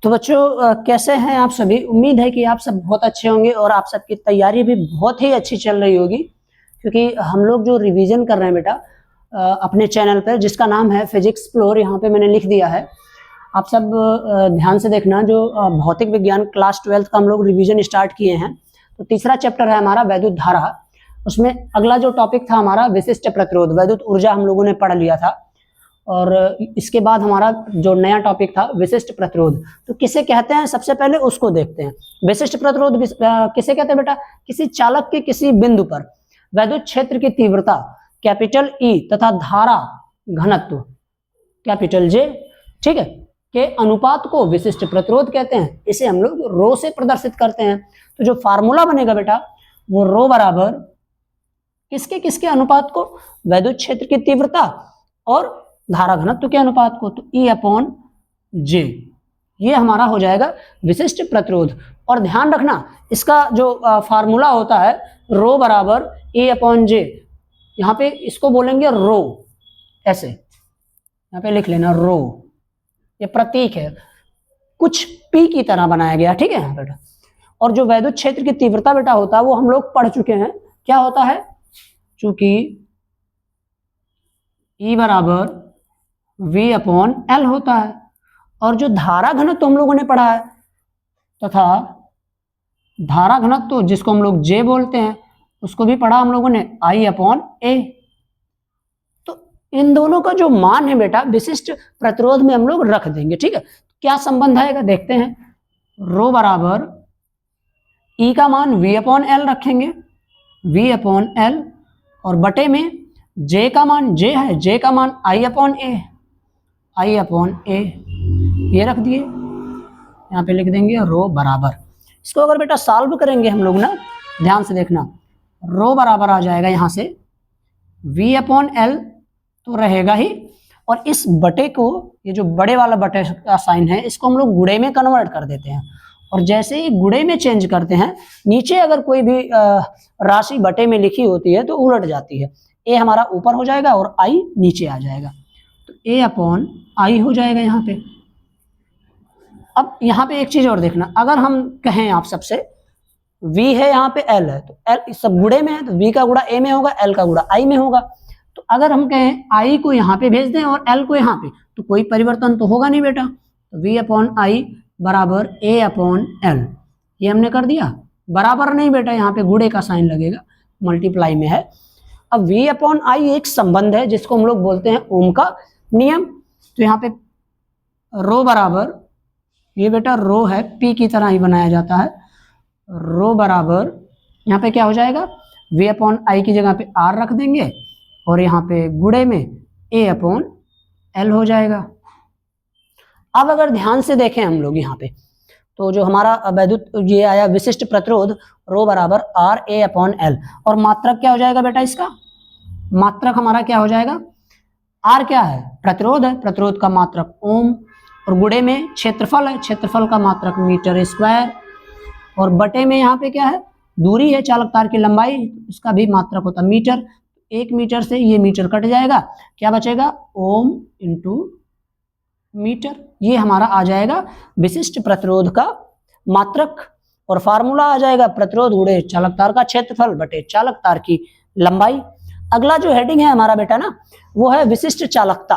तो बच्चों कैसे हैं आप सभी। उम्मीद है कि आप सब बहुत अच्छे होंगे और आप सबकी तैयारी भी बहुत ही अच्छी चल रही होगी, क्योंकि हम लोग जो रिवीजन कर रहे हैं बेटा अपने चैनल पर, जिसका नाम है फिजिक्स एक्सप्लोर, यहाँ पे मैंने लिख दिया है। आप सब ध्यान से देखना। जो भौतिक विज्ञान क्लास 12 का हम लोग रिवीजन स्टार्ट किए हैं, तो तीसरा चैप्टर है हमारा वैद्युत धारा। उसमें अगला जो टॉपिक था हमारा विशिष्ट प्रतिरोध, वैद्युत ऊर्जा हम लोगों ने पढ़ लिया था। और इसके बाद हमारा जो नया टॉपिक था विशिष्ट प्रतिरोध, तो किसे कहते हैं सबसे पहले उसको देखते हैं। विशिष्ट प्रतिरोध किसे कहते हैं बेटा? किसी चालक के किसी बिंदु पर वैद्युत क्षेत्र की तीव्रता कैपिटल E तथा धारा घनत्व कैपिटल J, ठीक है, के अनुपात को विशिष्ट प्रतिरोध कहते हैं। इसे हम लोग रो से प्रदर्शित करते हैं। तो जो फार्मूला बनेगा बेटा वो रो बराबर किसके किसके अनुपात को? वैद्युत क्षेत्र की तीव्रता और धारा घनत्व के अनुपात को। तो E/J ये हमारा हो जाएगा विशिष्ट प्रतिरोध। और ध्यान रखना इसका जो फार्मूला होता है रो बराबर E/J, यहाँ पे इसको बोलेंगे रो, ऐसे यहाँ पे लिख लेना रो, ये प्रतीक है, कुछ P की तरह बनाया गया, ठीक है बेटा। और जो वैद्युत क्षेत्र की तीव्रता बेटा होता है वो हम लोग पढ़ चुके हैं, क्या होता है? चूंकि E बराबर V/L होता है। और जो धारा घनत्व हम लोगों ने पढ़ा है, तथा धारा घनत्व जिसको हम लोग J बोलते हैं, उसको भी पढ़ा हम लोगों ने I/A। तो इन दोनों का जो मान है बेटा विशिष्ट प्रतिरोध में हम लोग रख देंगे, ठीक है। क्या संबंध आएगा देखते हैं। रो बराबर E का मान V/L रखेंगे, V/L, और बटे में J का मान J है, J का मान I/A, I/A ये रख दिए। यहाँ पे लिख देंगे रो बराबर। इसको अगर बेटा सॉल्व करेंगे हम लोग ना, ध्यान से देखना, रो बराबर आ जाएगा यहाँ से V/L तो रहेगा ही, और इस बटे को, ये जो बड़े वाला बटे का साइन है, इसको हम लोग गुणे में कन्वर्ट कर देते हैं। और जैसे ही गुणे में चेंज करते हैं, नीचे अगर कोई भी राशि बटे में लिखी होती है तो उलट जाती है। A हमारा ऊपर हो जाएगा और I नीचे आ जाएगा, तो A/I हो जाएगा यहाँ पे। अब यहाँ पे एक चीज और देखना, अगर हम कहें आप सबसे V है, यहाँ पे L है, तो L सब गुणे में है, तो V का गुणा A में होगा, L का गुणा I में होगा। तो अगर हम कहें I को यहाँ पे भेज दें और L को यहाँ पे, तो कोई परिवर्तन तो होगा नहीं बेटा। तो V/I बराबर A/L, ये हमने कर दिया। बराबर नहीं बेटा, यहाँ पे गुणे का साइन लगेगा, मल्टीप्लाई में है। अब V/I एक संबंध है जिसको हम लोग बोलते हैं ओम का नियम। तो यहाँ पे रो बराबर, ये बेटा रो है, P की तरह ही बनाया जाता है। रो बराबर यहाँ पे क्या हो जाएगा, V/I की जगह पे R रख देंगे, और यहाँ पे गुणे में A/L हो जाएगा। अब अगर ध्यान से देखें हम लोग यहाँ पे, तो जो हमारा वैद्युत ये आया विशिष्ट प्रतिरोध रो बराबर RA/L, और मात्रक क्या हो जाएगा बेटा? इसका मात्रक हमारा क्या हो जाएगा? R क्या है? प्रतिरोध है, प्रतिरोध का मात्रक ओम, और गुणे में क्षेत्रफल है, क्षेत्रफल का मात्रक मीटर स्क्वायर, और बटे में यहाँ पे क्या है? दूरी है, चालक तार की लंबाई, इसका भी मात्रक होता है मीटर। 1 मीटर से ये मीटर कट जाएगा, क्या बचेगा? Ohm into metre. ये हमारा आ जाएगा विशिष्ट प्रतिरोध का मात्रक, और फार्मूला आ जाएगा प्रतिरोध गुणे चालक तार का क्षेत्रफल बटे चालक तार की लंबाई। अगला जो हेडिंग है हमारा बेटा ना, वो है विशिष्ट चालकता।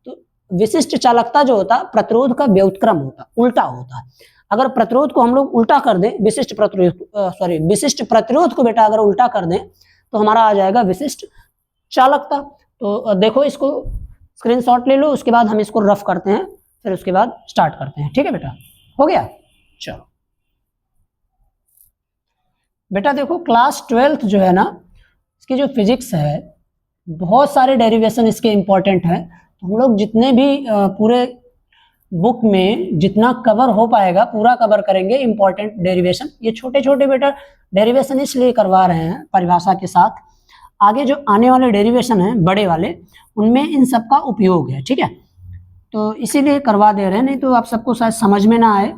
तो विशिष्ट चालकता जो होता है प्रतिरोध का व्युत्क्रम होता, उल्टा होता है। अगर प्रतिरोध को हम लोग उल्टा कर दें, विशिष्ट प्रतिरोध को बेटा अगर उल्टा कर दें, तो हमारा आ जाएगा विशिष्ट चालकता। तो देखो, इसको स्क्रीनशॉट ले लो, उसके बाद हम इसको रफ करते हैं, फिर उसके बाद स्टार्ट करते हैं, ठीक है बेटा? हो गया? चलो बेटा देखो, क्लास 12th जो है ना, इसकी जो फिजिक्स है, बहुत सारे डेरिवेशन इसके इंपॉर्टेंट हैं। तो हम लोग जितने भी पूरे बुक में जितना कवर हो पाएगा पूरा कवर करेंगे इंपॉर्टेंट डेरिवेशन। ये छोटे छोटे बेटा डेरिवेशन इसलिए करवा रहे हैं परिभाषा के साथ, आगे जो आने वाले डेरिवेशन हैं बड़े वाले, उनमें इन सब का उपयोग है, ठीक है? तो इसीलिए करवा दे रहे हैं, नहीं तो आप सबको शायद समझ में ना आए।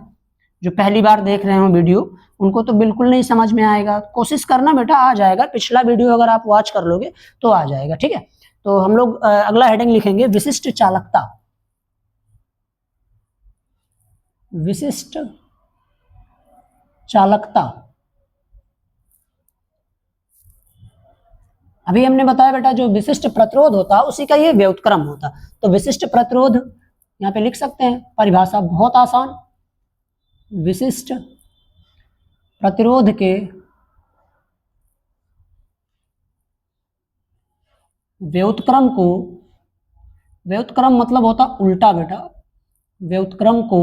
जो पहली बार देख रहे हो वीडियो, उनको तो बिल्कुल नहीं समझ में आएगा। कोशिश करना बेटा, आ जाएगा। पिछला वीडियो अगर आप वॉच कर लोगे तो आ जाएगा, ठीक है? तो हम लोग अगला हेडिंग लिखेंगे विशिष्ट चालकता। विशिष्ट चालकता। अभी हमने बताया बेटा जो विशिष्ट प्रतिरोध होता है उसी का ये व्युत्क्रम होता। तो विशिष्ट प्रतिरोध यहाँ पे लिख सकते हैं, परिभाषा बहुत आसान, विशिष्ट प्रतिरोध के व्युत्क्रम को, व्युत्क्रम मतलब होता उल्टा बेटा, व्युत्क्रम को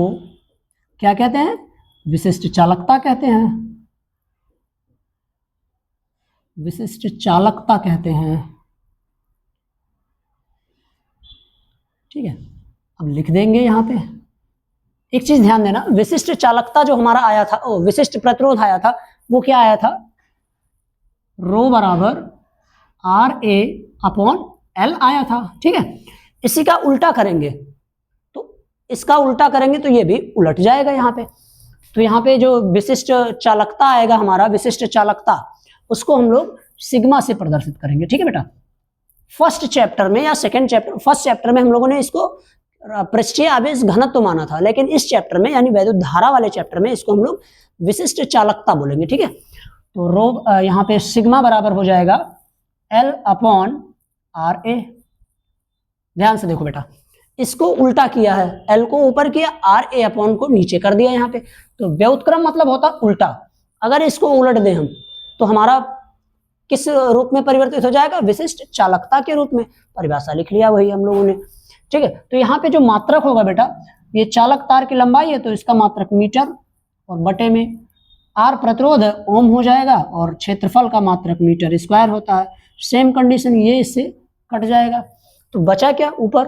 क्या कहते हैं? विशिष्ट चालकता कहते हैं, विशिष्ट चालकता कहते हैं। ठीक है, अब लिख देंगे यहाँ पे। एक चीज ध्यान देना, विशिष्ट चालकता जो हमारा आया था, विशिष्ट प्रतिरोध आया था, वो क्या आया था? रो बराबर आर ए अपॉन एल आया था। ठीक है, इसी का उल्टा करेंगे तो इसका उल्टा करेंगे तो ये भी उलट जाएगा यहाँ पे। तो यहाँ पे जो विशिष्ट चालकता आएगा हमारा, विशिष्ट चालकता, उसको हम लोग सिग्मा से प्रदर्शित करेंगे। ठीक है बेटा, फर्स्ट चैप्टर में या सेकंड चैप्टर, फर्स्ट चैप्टर में हम लोगों ने इसको पृष्ठीय आवेश घनत्व माना था, लेकिन इस चैप्टर में यानी वैद्युत धारा वाले चैप्टर में इसको हम लोग विशिष्ट चालकता बोलेंगे। ठीक है, तो रो यहाँ पे सिग्मा बराबर हो जाएगा एल अपॉन आर ए। ध्यान से देखो बेटा, इसको उल्टा किया है, एल को ऊपर किया, आर ए अपॉन को नीचे कर दिया यहाँ पे। तो व्युत्क्रम मतलब होता उल्टा। अगर इसको उलट दें हम तो हमारा किस रूप में परिवर्तित हो जाएगा? विशिष्ट चालकता के रूप में। परिभाषा लिख लिया वही हम लोगों ने। ठीक है, तो यहाँ पे जो मात्रक होगा बेटा, ये चालक तार की लंबाई है तो इसका मात्रक मीटर और बटे में आर प्रतिरोध है, ओम हो जाएगा, और क्षेत्रफल का मात्रक मीटर स्क्वायर होता है। सेम कंडीशन ये इससे कट जाएगा, तो बचा क्या? ऊपर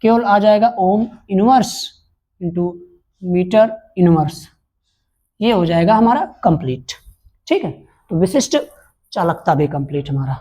केवल आ जाएगा ohm inverse into metre inverse, ये हो जाएगा हमारा कंप्लीट। ठीक है, तो विशिष्ट चालकता भी कंप्लीट हमारा।